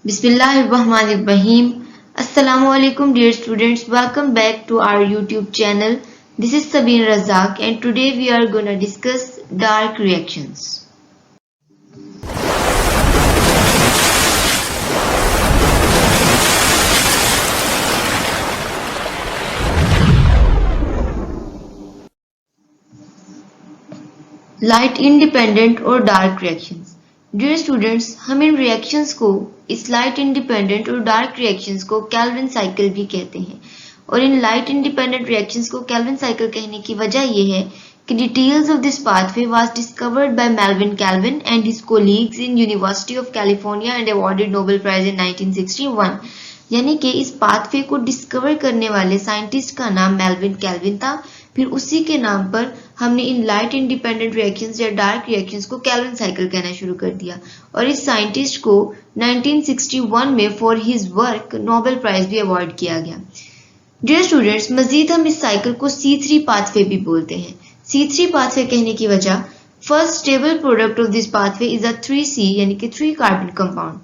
Bismillahirrahmanirrahim. Assalamualaikum dear students. Welcome back to our YouTube channel. This is Sabeen Razak and today we are gonna discuss dark reactions. Light independent और dark reactions. Dear students, हम इन reactions को, इस light independent और dark reactions को Calvin cycle भी कहते हैं। और इन लाइट इंडिपेंडेंट रिएक्शंस को केल्विन साइकिल कहने की वजह यह है कि details of this pathway was discovered by Melvin Calvin and his colleagues in University of California and awarded Nobel prize in 1961। यानी कि इस पाथवे को डिस्कवर करने वाले साइंटिस्ट का नाम मेल्विन केल्विन था। फिर उसी के नाम पर हमने इन लाइट इंडिपेंडेंट रिएक्शंस या डार्क रिएक्शंस को केल्विन साइकिल कहना शुरू कर दिया। और इस साइंटिस्ट को 1961 में for his work Nobel prize भी अवार्ड किया गया। डियर स्टूडेंट्स, मजीद हम इस साइकिल को C3 पाथवे भी बोलते हैं। C3 पाथवे कहने की वजह, first stable product of this pathway is a 3C यानी कि 3 कार्बन कंपाउंड।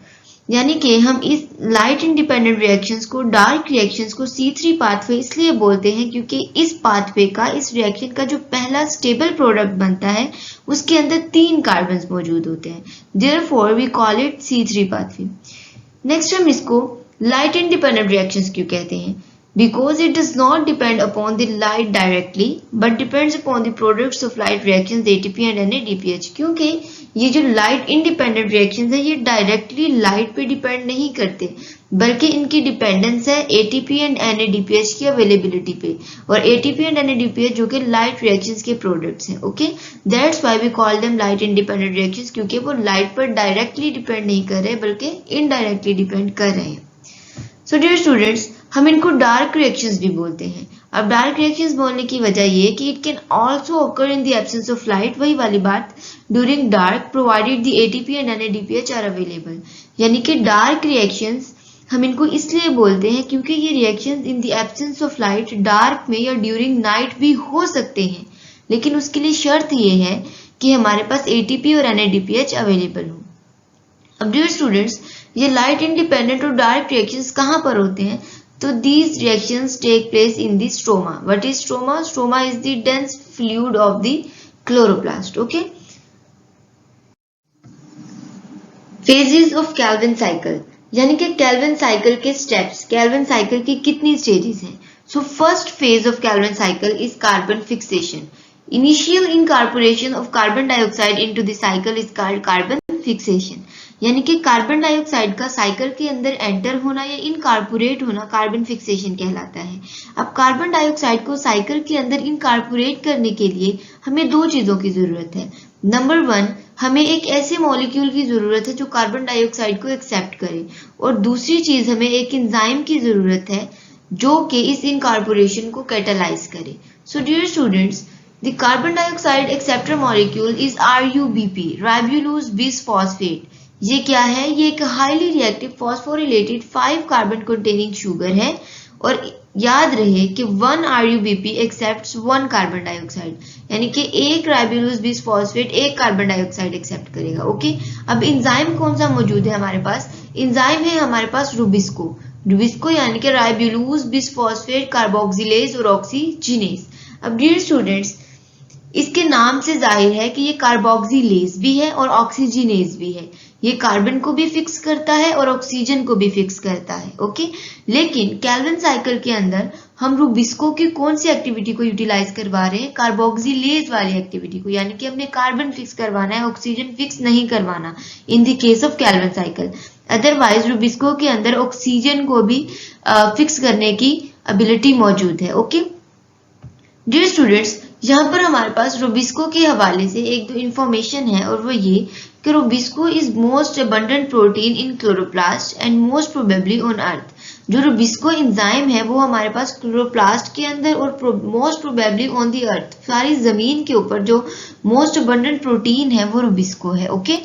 यानी कि हम इस लाइट इंडिपेंडेंट रिएक्शंस को, डार्क रिएक्शंस को C3 पाथवे इसलिए बोलते हैं क्योंकि इस पाथवे का, इस रिएक्शन का जो पहला स्टेबल प्रोडक्ट बनता है उसके अंदर 3 कार्बन्स मौजूद होते हैं। Therefore we call it C3 pathway. Next हम इसको लाइट इंडिपेंडेंट रिएक्शंस क्यों कहते हैं? Because it does not depend upon the light directly, but depends upon the products of light reactions ATP and NADPH। क्योंकि ये जो लाइट इंडिपेंडेंट रिएक्शंस है ये डायरेक्टली लाइट पे डिपेंड नहीं करते, बल्कि इनकी डिपेंडेंस है ATP एंड NADPH की अवेलेबिलिटी पे। और ATP एंड NADPH जो कि लाइट रिएक्शंस के प्रोडक्ट्स हैं। Okay, that's why we call them light independent reactions, क्योंकि वो लाइट पर डायरेक्टली डिपेंड नहीं कर रहे बल्कि इनडायरेक्टली डिपेंड कर रहे हैं। सो डियर स्टूडेंट्स, हम इनको डार्क रिएक्शंस भी बोलते हैं। अब डार्क रिएक्शंस बोलने की वजह ये कि it can also occur in the absence of light, वही वाली बात, during dark provided the ATP and NADPH are available. यानी कि डार्क रिएक्शंस हम इनको इसलिए बोलते हैं क्योंकि ये reactions in the absence of light dark में या ड्यूरिंग नाइट भी हो सकते हैं, लेकिन उसके लिए शर्त ये है कि हमारे पास ATP और NADPH अवेलेबल हो। अब डियर स्टूडेंट्स, ये लाइट इंडिपेंडेंट और डार्क रिएक्शंस कहाँ पर होते हैं? तो these reactions take place in the stroma. What is stroma? Stroma is the dense fluid of the chloroplast. Okay. Phases of Calvin cycle, यानी कि Calvin cycle के steps, Calvin cycle की कितनी stages हैं? So first phase of Calvin cycle is carbon fixation. Initial incorporation of carbon dioxide into the cycle is called carbon fixation. यानी कि carbon dioxide का cycle के अंदर एंटर होना या इनकॉर्पोरेट होना कार्बन फिक्सेशन कहलाता है। अब कार्बन डाइऑक्साइड को साइकिल के अंदर इनकॉर्पोरेट करने के लिए हमें 2 चीजों की जरूरत है। नंबर 1, हमें एक ऐसे मॉलिक्यूल की जरूरत है जो कार्बन डाइऑक्साइड को एक्सेप्ट करे, और दूसरी चीज हमें एक एंजाइम की जरूरत है जो कि इस इनकॉर्पोरेशन को कैटालाइज करे। So dear students, the carbon dioxide acceptor molecule is RuBP, ribulose bisphosphate. ये क्या है? ये एक highly reactive phosphorylated 5 carbon containing sugar है। और याद रहे कि 1 RuBP एक्सेप्ट्स 1 कार्बन डाइऑक्साइड, यानी कि एक ribulose bisphosphate 1 carbon dioxide accept करेगा। ओके, अब एंजाइम कौन सा मौजूद है हमारे पास? एंजाइम है हमारे पास रुबिस्को। रुबिस्को यानी कि राइबोलोज बिसफॉस्फेट कार्बोक्सिलेज और ऑक्सीजिनेज। अब डियर स्टूडेंट्स, इसके नाम से जाहिर है कि ये कार्बोक्सिलेज भी है और ऑक्सीजिनेज भी है। ये कार्बन को भी फिक्स करता है और ऑक्सीजन को भी फिक्स करता है। ओके, लेकिन केल्विन साइकिल के अंदर हम रुबिस्को की कौन सी एक्टिविटी को यूटिलाइज करवा रहे हैं? कार्बोक्सिलेज वाली एक्टिविटी को, यानी कि हमने कार्बन फिक्स करवाना है, ऑक्सीजन फिक्स नहीं करवाना in the case of Calvin cycle. Otherwise Rubisco के अंदर ऑक्सीजन को भी फिक्स करने की एबिलिटी मौजूद है। ओके डियर स्टूडेंट्स, यहाँ पर हमारे पास रुबिस्को के हवाले से एक 2 इंफॉर्मेशन है, और वो ये कि Rubisco is most abundant protein in chloroplast and most probably on earth. जो रुबिस्को एंजाइम है वो हमारे पास क्लोरोप्लास्ट के अंदर और most probably on the earth, सारी जमीन के ऊपर जो मोस्ट अबंडेंट प्रोटीन है वो रुबिस्को है। ओके,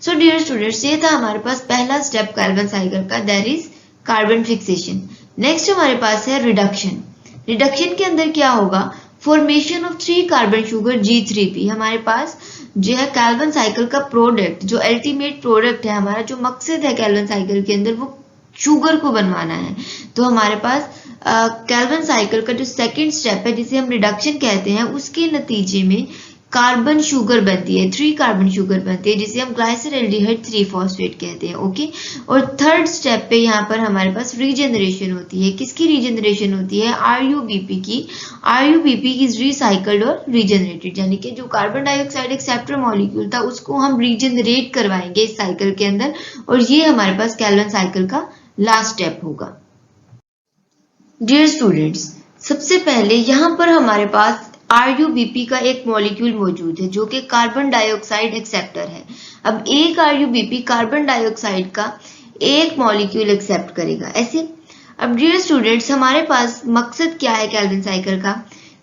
सो डियर स्टूडेंट्स, ये था हमारे पास पहला स्टेप केल्विन साइकिल का, that is carbon fixation. Next हमारे पास है रिडक्शन। रिडक्शन के अंदर क्या होगा? Formation of 3 carbon sugar G3P। हमारे पास जो है कैल्विन साइकिल का प्रोडक्ट, जो अल्टीमेट प्रोडक्ट है हमारा, जो मकसद है कैल्विन साइकिल के अंदर, वो शुगर को बनवाना है। तो हमारे पास कैल्विन साइकिल का जो सेकंड स्टेप है, जिसे हम रिडक्शन कहते हैं, उसके नतीजे में कार्बन शुगर बनती है, 3 कार्बन शुगर बनती है, जिसे हम ग्लाइसरल्डिहाइड 3 फॉस्फेट कहते हैं। ओके, और थर्ड स्टेप पे यहाँ पर हमारे पास रीजनरेशन होती है। किसकी रीजनरेशन होती है? RUBP की। RUBP इज रिसाइकल्ड और रीजनरेटेड, यानी कि जो कार्बन डाइऑक्साइड एक्सेप्टर मॉलिक्यूल था उसको हम रीजनरेट करवाएंगे इस साइकिल के अंदर, और ये हमारे पास कैल्विन साइकिल का लास्ट स्टेप होगा। डियर स्टूडेंट्स, सबसे पहले यहाँ पर हमारे पास RUBP का एक मॉलिक्यूल मौजूद है जो कि कार्बन डाइऑक्साइड एक्सेप्टर है। अब एक RUBP कार्बन डाइऑक्साइड का एक मॉलिक्यूल एक्सेप्ट करेगा, ऐसे। अब डियर स्टूडेंट्स, हमारे पास मकसद क्या है कैल्विन साइकिल का?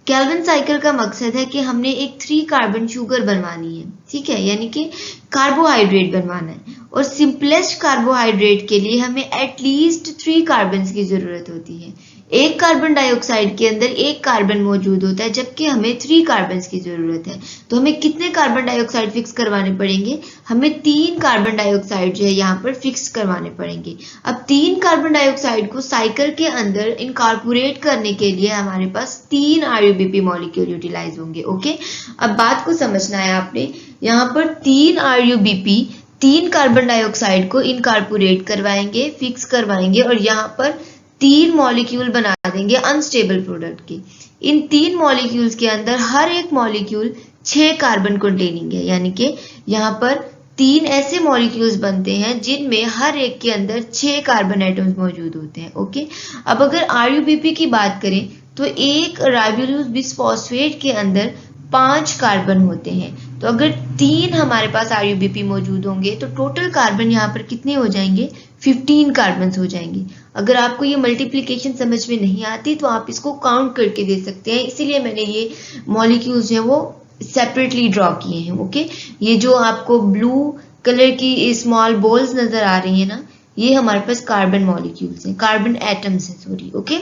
कैल्विन साइकिल का मकसद है कि हमने एक 3 कार्बन शुगर बनवानी है, ठीक है, यानी कि कार्बोहाइड्रेट बनवाना है। और सिंपलेस्ट कार्बोहाइड्रेट के लिए हमें एटलीस्ट 3 कार्बन की जरूरत होती है। एक कार्बन डाइऑक्साइड के अंदर एक कार्बन मौजूद होता है, जबकि हमें 3 कार्बन की जरूरत है। तो हमें कितने कार्बन डाइऑक्साइड फिक्स करवाने पड़ेंगे? हमें 3 कार्बन डाइऑक्साइड जो है यहाँ पर फिक्स करवाने पड़ेंगे। अब 3 कार्बन डाइऑक्साइड को साइकिल के अंदर इनकॉर्पोरेट करने के लिए हमारे पास 3 RUBP मॉलिक्यूल यूटिलाइज होंगे। ओके, अब बात को समझना है आपने। यहाँ पर 3 RUBP 3 कार्बन डाइऑक्साइड को इनकॉर्पोरेट करवाएंगे, फिक्स करवाएंगे, और यहाँ पर 3 मॉलिक्यूल बना देंगे अनस्टेबल प्रोडक्ट के। इन 3 मॉलिक्यूल्स के अंदर हर एक मॉलिक्यूल 6 कार्बन कंटेनिंग है, यानी कि यहाँ पर 3 ऐसे मॉलिक्यूल्स बनते हैं जिनमें हर एक के अंदर 6 कार्बन एटम्स मौजूद होते हैं। ओके, अब अगर RUBP की बात करें तो एक राइबोलोज बिसफॉस्फेट के अंदर 5 कार्बन होते हैं। तो अगर 3 हमारे पास RUBP मौजूद होंगे तो टोटल कार्बन यहाँ पर कितने हो जाएंगे? 15 कार्बन हो जाएंगे। अगर आपको ये मल्टीप्लिकेशन समझ में नहीं आती तो आप इसको काउंट करके दे सकते हैं, इसीलिए मैंने ये मॉलिक्यूल्स हैं वो सेपरेटली ड्रॉ किए हैं। ओके, ये जो आपको ब्लू कलर की स्मॉल बॉल्स नजर आ रही है ना, ये हमारे पास कार्बन मॉलिक्यूल्स हैं, कार्बन एटम्स हैं, सॉरी। ओके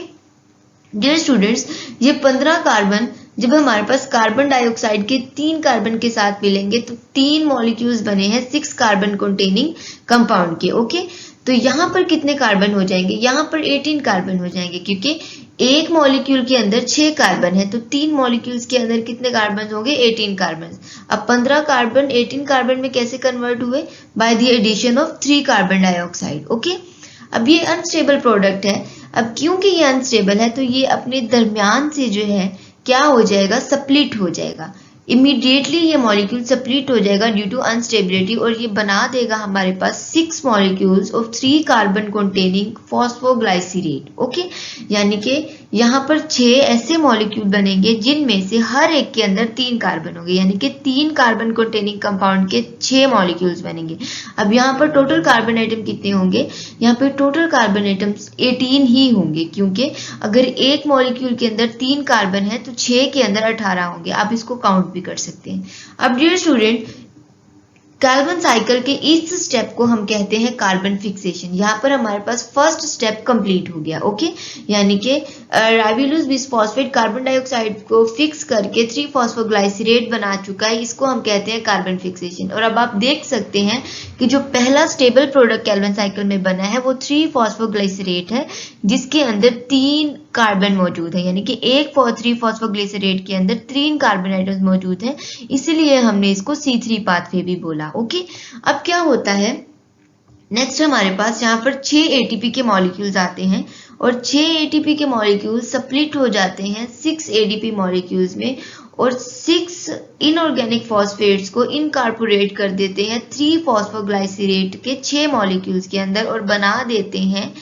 डियर स्टूडेंट्स, ये 15 कार्बन जब हमारे पास कार्बन डाइऑक्साइड के 3 कार्बन के साथ मिलेंगे तो 3 मॉलिक्यूल्स बने हैं 6 कार्बन कंटेनिंग कंपाउंड के। ओके, तो यहाँ पर कितने कार्बन हो जाएंगे? यहाँ पर 18 कार्बन हो जाएंगे, क्योंकि एक मॉलिक्यूल के अंदर 6 कार्बन है, तो 3 मॉलिक्यूल्स के अंदर कितने कार्बन होंगे? 18 कार्बन। अब 15 कार्बन 18 कार्बन में कैसे कन्वर्ट हुए? By the addition of 3 carbon dioxide. Okay, अब ये अनस्टेबल प्रोडक्ट है। अब क्योंकि ये अनस्टेबल है तो ये अपने दरमियान से जो है क्या हो जाएगा? स्प्लिट हो जाएगा। इमीडिएटली ये मॉलिक्यूल स्प्लिट हो जाएगा ड्यू टू अनस्टेबिलिटी, और ये बना देगा हमारे पास 6 molecules of 3 carbon containing phosphoglycerate. Okay, यानी कि यहाँ पर 6 ऐसे मॉलिक्यूल बनेंगे जिनमें से हर एक के अंदर 3 कार्बन होंगे, यानी कि 3 कार्बन कंटेनिंग कंपाउंड के 6 मॉलिक्यूल्स बनेंगे। अब यहाँ पर टोटल कार्बन एटम कितने होंगे? यहाँ पर टोटल कार्बन एटम्स 18 ही होंगे, क्योंकि अगर एक मॉलिक्यूल के अंदर 3 कार्बन है तो 6 के अंदर 18 होंगे। आप इसको काउंट भी कर सकते हैं। अब डियर स्टूडेंट, कैल्विन साइकिल के इस स्टेप को हम कहते हैं कार्बन फिक्सेशन। यहाँ पर हमारे पास फर्स्ट स्टेप कंप्लीट हो गया। ओके, यानी कि राइबोलोज बिसफॉस्फेट कार्बन डाइऑक्साइड को फिक्स करके 3 फॉस्फोग्लाइसरेट बना चुका है, इसको हम कहते हैं कार्बन फिक्सेशन। और अब आप देख सकते हैं कि जो पहला स्टेबल प्रोडक्ट कैल्विन साइकिल में बना है वो 3 फॉस्फोग्लाइसरेट है, जिसके अंदर 3 कार्बन मौजूद है, यानी कि एक 3 फॉस्फोग्लिसरेट के अंदर 3 कार्बन एटम्स मौजूद हैं, इसीलिए हमने इसको C3 पाथवे भी बोला। ओके, अब क्या होता है नेक्स्ट? हमारे पास यहाँ पर 6 ATP के मॉलिक्यूल्स आते हैं, और 6 ATP के मॉलिक्यूल्स स्प्लिट हो जाते हैं 6 ADP मॉलिक्यूल्स में, और 6 इनऑर्गेनिक फॉस्फेट्स को इनकॉर्पोरेट कर देते हैं 3 फॉस्फोग्लाइसरेट के 6 मॉलिक्यूल्स के अंदर, और बना देते हैं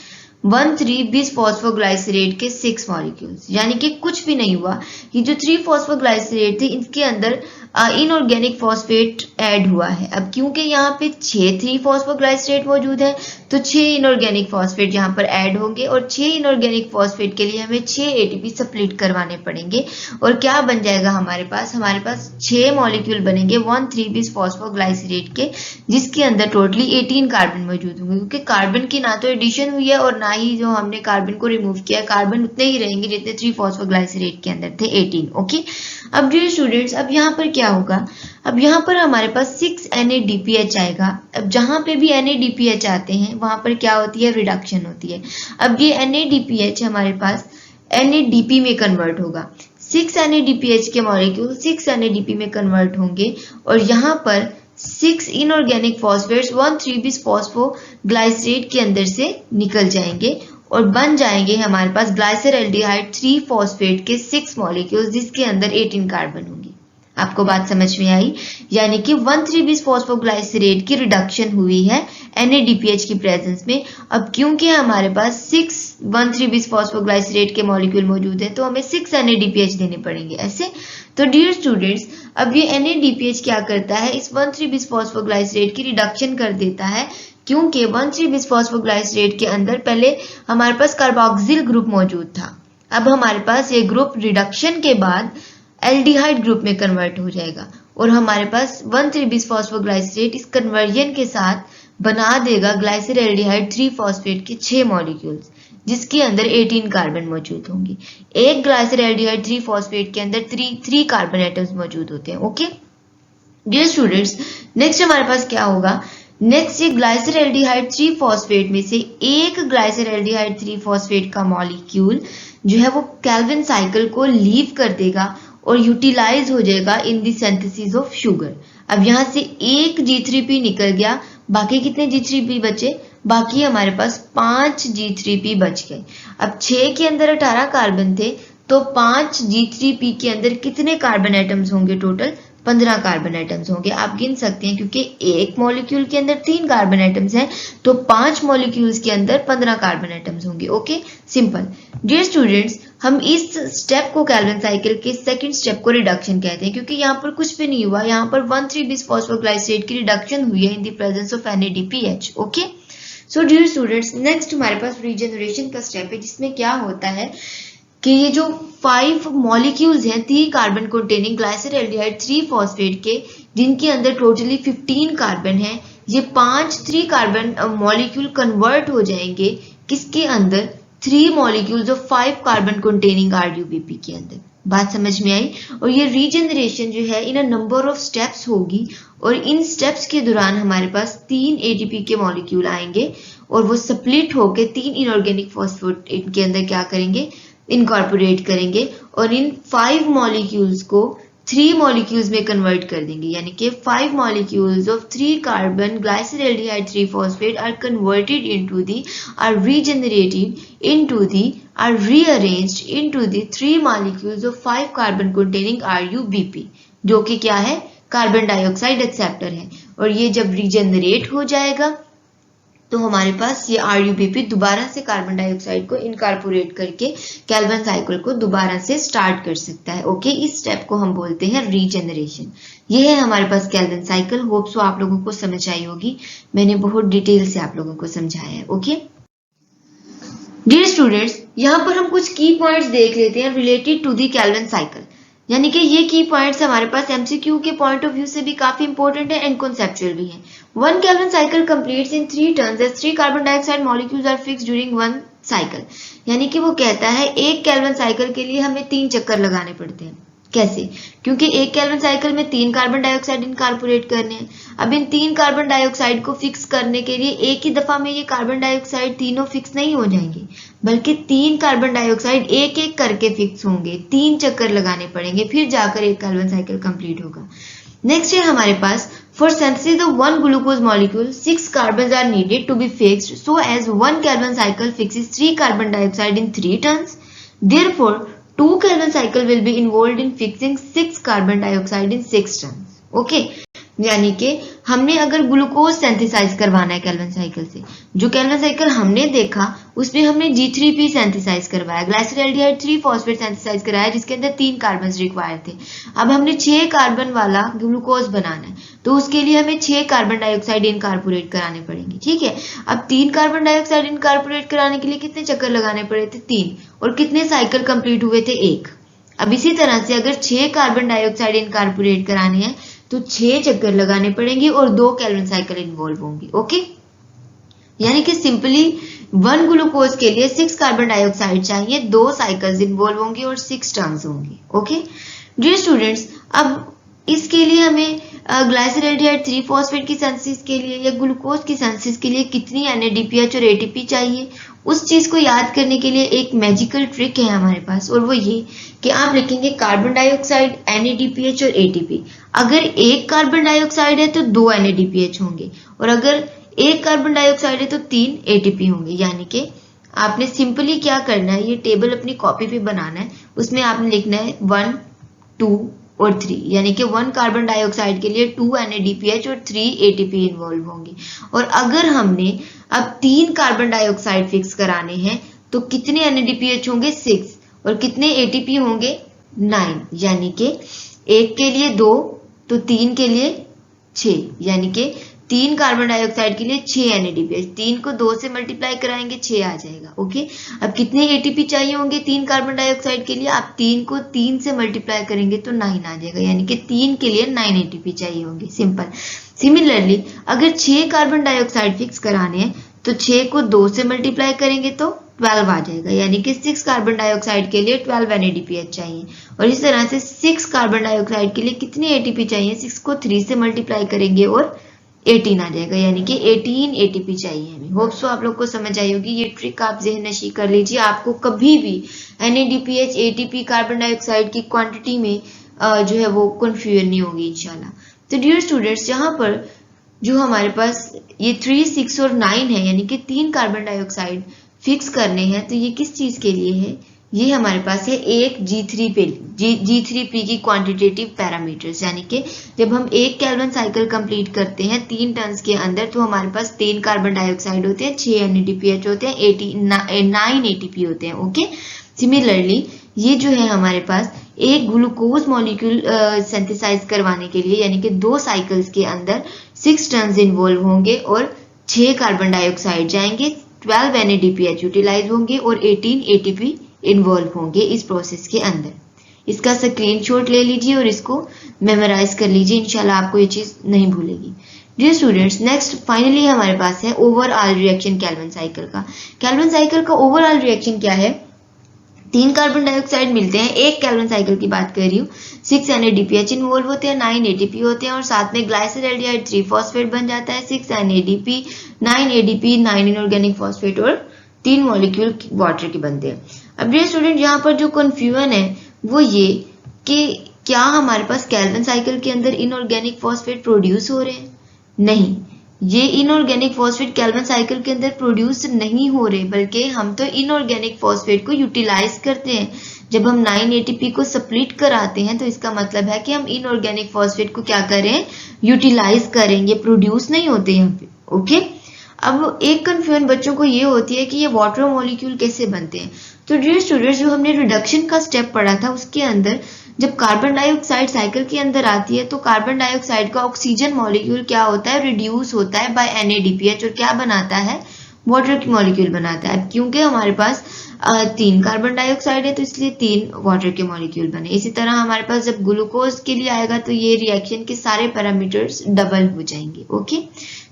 1,3 बिसफॉस्फोग्लाइसरेट के 6 मॉलिक्यूल्स। यानी कि कुछ भी नहीं हुआ, ये जो 3 फॉस्फोग्लाइसरेट थे इनके अंदर इनऑर्गेनिक फॉस्फेट ऐड हुआ है। अब क्योंकि यहाँ पे 6 3-फॉस्फोग्लाइसरेट मौजूद है तो 6 इनऑर्गेनिक फॉस्फेट यहाँ पर ऐड होंगे और 6 इनऑर्गेनिक फॉस्फेट के लिए हमें 6 एटीपी स्प्लिट करवाने पड़ेंगे और क्या बन जाएगा हमारे पास 6 मॉलिक्यूल बनेंगे 1,3-बिस-फॉस्फोग्लाइसरेट के, जिसके अंदर टोटली 18 कार्बन मौजूद होंगे, क्योंकि कार्बन की ना तो एडिशन हुई है और ना ही जो हमने कार्बन को रिमूव किया, कार्बन उतने ही रहेंगे जितने 3-फॉस्फोग्लाइसरेट के अंदर थे 18। ओके, अब डियर स्टूडेंट्स, अब यहाँ पर क्या होगा, अब यहाँ पर हमारे पास 6 NADPH आएगा। अब जहां पे भी NADPH आते हैं वहां पर क्या होती है, रिडक्शन होती है। अब ये NADPH हमारे पास NADP में कन्वर्ट होगा। 6 NADPH के मॉलिक्यूल 6 NADP में कन्वर्ट होंगे और यहाँ पर 6 इनऑर्गेनिक फॉस्फेट्स 1,3-बिस-फॉस्फोग्लाइसरेट के अंदर से निकल जाएंगे और बन जाएंगे हमारे पास ग्लाइसरल्डिहाइड 3-फॉस्फेट के 6 मॉलिक्यूल्स, जिसके अंदर 18 कार्बन होंगे। आपको बात समझ में आई, यानी कि 1,3-बिस-फॉस्फोग्लाइसरेट की रिडक्शन हुई है NADPH की प्रेजेंस में। अब क्योंकि हमारे पास 6 1,3-बिस-फॉस्फोग्लाइसरेट के मॉलिक्यूल मौजूद हैं तो हमें 6 NADPH देने पड़ेंगे ऐसे। तो डियर स्टूडेंट्स, अब ये NADPH क्या करता है, इस 1,3-बिस-फॉस्फोग्लाइसरेट की रिडक्शन कर देता है, क्योंकि 1,3-बिस-फॉस्फोग्लाइसरेट के अंदर पहले हमारे पास कार्बोक्सिल ग्रुप मौजूद था। अब हमारे पास ये ग्रुप रिडक्शन के बाद एल्डिहाइड ग्रुप में कन्वर्ट हो जाएगा और हमारे पास 1,3-बिस-फॉस्फोग्लाइसरेट इस कन्वर्जन के साथ बना देगा ग्लाइसरल्डिहाइड 3-फॉस्फेट के 6 मॉलिक्यूल्स, जिसके अंदर 18 कार्बन मौजूद होंगे। एक ग्लाइसरल्डिहाइड 3-फॉस्फेट के अंदर 3 कार्बन एटम्स मौजूद होते हैं। ओके डियर स्टूडेंट्स, नेक्स्ट हमारे पास क्या होगा, नेक्स्ट ये ग्लाइसरल्डिहाइड 3-फॉस्फेट में से एक ग्लाइसरल्डिहाइड 3-फॉस्फेट का मॉलिक्यूल जो है वो केल्विन साइकिल को लीव कर देगा और यूटिलाइज हो जाएगा in the synthesis of sugar. अब यहाँ से एक G3P निकल गया, बाकी कितने G3P बचे, बाकी हमारे पास 5 G3P बच गए। अब 6 के अंदर 18 कार्बन थे तो 5 G3P के अंदर कितने कार्बन एटम्स होंगे, टोटल 15 कार्बन एटम्स होंगे। आप गिन सकते हैं क्योंकि एक मॉलिक्यूल के अंदर 3 कार्बन एटम्स हैं तो 5 मॉलिक्यूल्स के अंदर 15 कार्बन एटम्स होंगे। Okay, simple. डियर स्टूडेंट्स, हम इस स्टेप को केल्विन साइकिल के सेकंड स्टेप को रिडक्शन कहते हैं, क्योंकि यहाँ पर कुछ भी नहीं हुआ, यहाँ पर 1,3-बिस-फॉस्फोग्लाइसरेट की रिडक्शन हुई है in the presence of NADPH। Okay, so dear students, next हमारे पास रीजनरेशन का स्टेप है, जिसमें क्या होता है कि ये जो 5 मॉलिक्यूल्स हैं 3 कार्बन कंटेनिंग ग्लाइसरल्डिहाइड 3-फॉस्फेट के, जिनके अंदर टोटली 15 कार्बन है, ये 5 3 कार्बन मॉलिक्यूल कन्वर्ट हो जाएंगे किसके अंदर, 3 molecules of 5 carbon containing RUBP के अंदर। बात समझ में आई। और ये रीजनरेशन जो है इन अ नंबर ऑफ स्टेप्स होगी और इन स्टेप्स के दौरान हमारे पास 3 ATP के मॉलिक्यूल आएंगे और वो स्प्लिट होके 3 इनऑर्गेनिक फॉस्फेट इनके अंदर क्या करेंगे, इनकॉर्पोरेट करेंगे और इन 5 मॉलिक्यूल्स को 3 मॉलिक्यूल्स में कन्वर्ट कर देंगे, यानी कि 5 मॉलिक्यूल्स ऑफ 3 कार्बन ग्लाइसरल्डिहाइड 3-फॉस्फेट are converted into the, are regenerated into the, are rearranged into the 3 molecules of 5 carbon containing RUBP, जो कि क्या है, कार्बन डाइऑक्साइड एक्सेप्टर है। और ये जब रीजनरेट हो जाएगा तो हमारे पास ये RUBP दोबारा से कार्बन डाइऑक्साइड को इनकॉर्पोरेट करके केल्विन साइकिल को दोबारा से स्टार्ट कर सकता है। ओके, इस स्टेप को हम बोलते हैं रीजनरेशन। ये है हमारे पास केल्विन साइकिल। होप सो आप लोगों को समझ आई होगी, मैंने बहुत डिटेल से आप लोगों को समझाया है। ओके डियर स्टूडेंट्स, यहाँ पर हम कुछ की पॉइंट्स देख लेते हैं related to the Calvin cycle, यानी कि ये की पॉइंट्स हमारे पास MCQ के पॉइंट ऑफ व्यू से भी काफी इंपॉर्टेंट है एंड कॉन्सेप्चुअल भी है। 1 Kelvin cycle completes in 3 turns as 3 carbon dioxide molecules are fixed during 1 cycle, यानी कि वो कहता है एक केल्विन साइकिल के लिए हमें 3 चक्कर लगाने पड़ते हैं। कैसे? क्योंकि एक केल्विन साइकिल में 3 कार्बन डाइऑक्साइड इनकॉर्पोरेट करने हैं। अब इन 3 कार्बन डाइऑक्साइड को फिक्स करने के लिए एक ही दफा में ये कार्बन डाइऑक्साइड तीनों फिक्स नहीं हो जाएंगे, बल्कि 3 कार्बन डाइऑक्साइड एक एक करके फिक्स होंगे, 3 चक्कर लगाने पड़ेंगे, फिर जाकर एक केल्विन साइकिल कंप्लीट होगा। नेक्स्ट है हमारे पास, for synthesis of 1 glucose molecule 6 carbons are needed to be fixed so as 1 Calvin cycle fixes 3 carbon dioxide in 3 turns. Therefore 2 Kelvin cycle will be involved in fixing 6 carbon dioxide in 6 turns. Okay, यानी कि हमने अगर glucose synthesise करवाना है Calvin cycle से, जो Calvin cycle हमने देखा उसमें हमने G3P सिंथेसाइज करवाया, ग्लाइसरॉल्डिहाइड 3 फॉस्फेट सिंथेसाइज कराया जिसके अंदर 3 कार्बन रिक्वायर्ड थे। अब हमने 6 कार्बन वाला ग्लूकोज बनाना है तो उसके लिए हमें 6 कार्बन डाइऑक्साइड इनकार्पोरेट कराने पड़ेंगे, ठीक है। अब 3 कार्बन डाइऑक्साइड इनकार्पोरेट कराने के लिए कितने चक्कर लगाने पड़े थे? 3। और कितने साइकिल कंप्लीट हुए थे? 1। अब इसी तरह से अगर 6 कार्बन डाइऑक्साइड इनकार्पोरेट कराने हैं तो 6 चक्कर लगाने पड़ेंगे और 2 केल्विन साइकिल इन्वॉल्व होंगे, ओके। यानी कि सिंपली 1 ग्लूकोज के लिए 6 कार्बन डाइऑक्साइड चाहिए, 2 साइकिल्स इन्वॉल्व होंगे और 6 टर्न्स होंगे, ओके। डियर स्टूडेंट्स, अब इसके लिए हमें ग्लाइसरॉल्डिहाइड 3 फॉस्फेट की सिंथेसिस के लिए या ग्लूकोज की सिंथेसिस के लिए कितनी NADPH और ATP चाहिए, उस चीज को याद करने के लिए एक मैजिकल ट्रिक है हमारे पास, और वो ये कि आप लिखेंगे कार्बन डाइऑक्साइड, NADPH और ATP। अगर एक कार्बन डाइऑक्साइड है तो 2 NADPH होंगे, और अगर एक कार्बन डाइऑक्साइड है तो 3 ATP होंगे। यानी कि आपने सिंपली क्या करना है, ये टेबल अपनी कॉपी पे बनाना है, उसमें आपने लिखना है 1, 2 और 3, यानी कि 1 कार्बन डाइऑक्साइड के लिए 2 NADPH और 3 ATP इन्वॉल्व होंगे। और अगर हमने अब 3 कार्बन डाइऑक्साइड फिक्स कराने हैं तो कितने NADPH होंगे? 6। और कितने ATP होंगे? 9। यानी कि एक के लिए 2 तो 3 के लिए 6, यानी कि 3 कार्बन डाइऑक्साइड के लिए 6 NADPH। 3 को 2 से मल्टीप्लाई कराएंगे 6 आ जाएगा, ओके। अब कितने ATP चाहिए होंगे 3 कार्बन डाइऑक्साइड के लिए? आप 3 को 3 से मल्टीप्लाई करेंगे तो 9 आ जाएगा, यानी कि 3 के लिए 9 ATP चाहिए होंगे, सिंपल। सिमिलरली अगर 6 कार्बन डाइऑक्साइड फिक्स कराने हैं तो 6 को 2 से मल्टीप्लाई करेंगे तो 12 आ जाएगा, यानी कि 6 कार्बन डाइऑक्साइड के लिए 12 NADPH चाहिए। और इस तरह से 6 कार्बन डाइऑक्साइड के लिए कितनी ATP चाहिए? 6 को 3 से मल्टीप्लाई करेंगे और 18 आ जाएगा, यानी कि 18 ATP चाहिए हमें। होप सो आप लोग को समझ आई होगी। ये ट्रिक आप ज़हन नशी कर लीजिए, आपको कभी भी NADPH, ATP, कार्बन डाइऑक्साइड की क्वांटिटी में जो है वो कंफ्यूजन नहीं होगी इंशाल्लाह। तो डियर स्टूडेंट्स, यहाँ पर जो हमारे पास ये 3, 6 और 9 है, यानी कि 3 कार्बन डाइऑक्साइड फिक्स करने हैं, तो ये किस चीज के लिए है? ये हमारे पास है एक G3P की क्वांटिटेटिव पैरामीटर्स, यानी कि जब हम एक केल्विन साइकिल कंप्लीट करते हैं 3 टर्न्स के अंदर तो हमारे पास 3 कार्बन डाइऑक्साइड होते हैं, 6 NADPH होते हैं, 9 ATP होते हैं, ओके। सिमिलरली ये जो है हमारे पास एक ग्लूकोज मॉलिक्यूल सिंथेसाइज करवाने के लिए, यानी कि 2 साइकिल्स के अंदर 6 टर्न्स इन्वॉल्व होंगे और 6 कार्बन डाइऑक्साइड जाएंगे, 12 NADPH यूटिलाइज होंगे और 18 ATP इन्वॉल्व होंगे इस प्रोसेस के अंदर। इसका स्क्रीनशॉट ले लीजिए और इसको मेमोराइज कर लीजिए, इंशाल्लाह आपको ये चीज नहीं भूलेगी। डियर स्टूडेंट्स, नेक्स्ट फाइनली हमारे पास है ओवरऑल रिएक्शन केल्विन साइकिल का। केल्विन साइकिल का ओवरऑल रिएक्शन क्या है? 3 कार्बन डाइऑक्साइड मिलते हैं, एक केल्विन साइकिल की बात कर रही हूँ, 6 NADPH इन्वॉल्व होते हैं, 9 ATP होते हैं और साथ में ग्लाइसरॉल्डिहाइड 3 फॉस्फेट बन जाता है, 6 NADP, 9 ADP, 9 इनऑर्गेनिक फॉस्फेट और 3 मॉलिक्यूल वाटर के बनते हैं। अब डियर स्टूडेंट, यहाँ पर जो कंफ्यूजन है वो ये कि क्या हमारे पास केल्विन साइकिल के अंदर इनऑर्गेनिक फॉस्फेट प्रोड्यूस हो रहे हैं? नहीं, ये इनऑर्गेनिक फॉस्फेट केल्विन साइकिल के अंदर प्रोड्यूस नहीं हो रहे, बल्कि हम तो इनऑर्गेनिक फॉस्फेट को यूटिलाइज करते हैं। जब हम 9 ATP को स्प्लिट कराते हैं तो इसका मतलब है कि हम इनऑर्गेनिक फॉस्फेट को क्या करें? यूटिलाइज करेंगे, प्रोड्यूस नहीं होते यहाँ पे, ओके। अब एक कंफ्यूजन बच्चों को ये होती है कि ये वाटर मॉलिक्यूल कैसे बनते हैं। तो डियर स्टूडेंट्स, जो हमने रिडक्शन का स्टेप पढ़ा था उसके अंदर जब कार्बन डाइऑक्साइड साइकिल के अंदर आती है तो कार्बन डाइऑक्साइड का ऑक्सीजन मॉलिक्यूल क्या होता है? रिड्यूस होता है बाय NADPH और क्या बनाता है? वाटर की मॉलिक्यूल बनाता है। क्योंकि हमारे पास 3 कार्बन डाइऑक्साइड है तो इसलिए 3 वाटर के मॉलिक्यूल बने। इसी तरह हमारे पास जब ग्लूकोज के लिए आएगा तो ये रिएक्शन के सारे पैरामीटर्स डबल हो जाएंगे, ओके।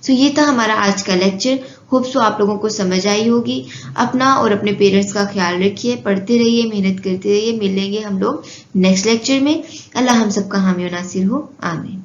सो ये था हमारा आज का लेक्चर। होप सो आप लोगों को समझ आई होगी। अपना और अपने पेरेंट्स का ख्याल रखिए, पढ़ते रहिए, मेहनत करते रहिए। मिलेंगे हम लोग नेक्स्ट लेक्चर में। अल्लाह हम सबका हामी और नासिर हो, आमीन।